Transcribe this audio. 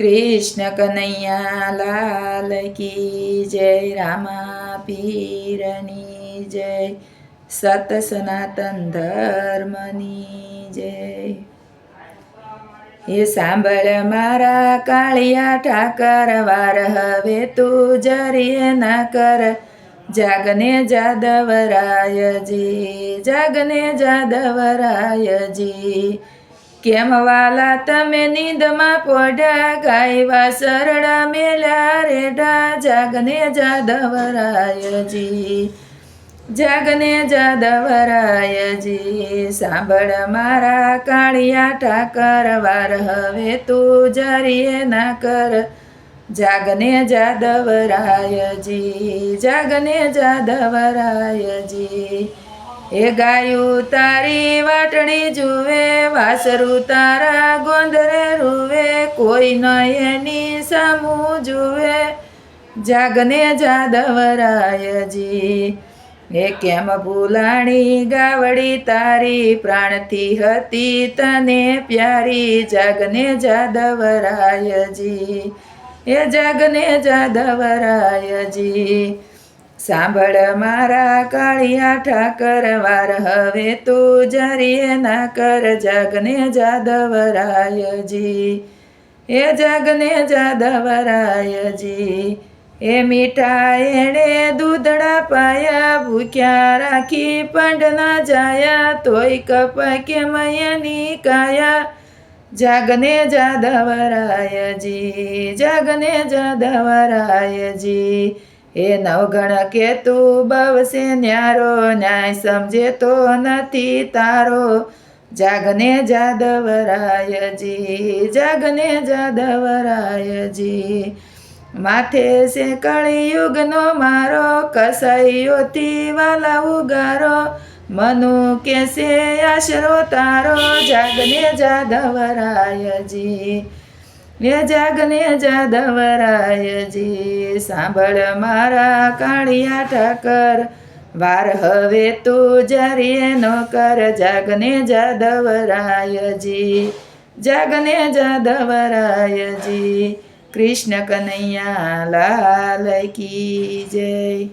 कृष्ण कन्हैया लाल की जय। रामा पीरनी जय। सत सनातन धर्मनी जय। हे सांभळ मारा काळिया ठाकर वार हवे तू जरिये ना कर। जागने जादवरायजी जागने जादवरायजी। केम वाला तमे नींदમાં પોઢ્યા ગાયવા સરડા મેલ્યા રેઢા। જાગને જાદવરાયજી જાગને જાદવરાયજી। સાંભળ મારા કાળિયા ઠાકર વાર હવે તું જરીએ ના કર। જાગને જાદવરાયજી જાગને જાદવરાયજી। એ ગાયું તારી વાટડી જુએ વાસરું તારા ગોંદરે રૂવે। કોઈ ન એની સામું જુએ જાગને જાદવરાયજી। એ કેમ ભૂલાણી ગાવડી તારી પ્રાણથી હતી તને પ્યારી। જાગને જાદવરાયજી એ જાગને જાદવરાયજી। સાંભળ મારા કાળિયા ઠાકર વાર હવે તું જરીએ ના કર। જાગને જાદવરાયજી એ જાગને જાદવરાયજી। એ મીઠા એણે દૂધડા પાયા ભૂખ્યા રાખી પંડ ના જાયા। તોય કપાય કેમ એની કાયા। જાગને જાદવરાયજી જાગને જાદવરાયજી। એ નવગણ કેતુ બવસે ન્યારો ન્યાય સમજે તો નથી તારો। જાગને જાદવરાયજી જાગને જાદવરાયજી। માથે છે કળિયુગનો મારો કસાઈઓથી વાલા ઉગારો। મનુ કેસે આશરો તારો। જાગને જાદવરાયજી એ જાગને જાદવરાયજી। સાંભળ મારા કાળિયા ઠાકર વાર હવે તું જરીએ નો કર। જાગને જાદવરાયજી જાગને જાદવરાયજી। कृष्ण कन्हैया लाल की जय।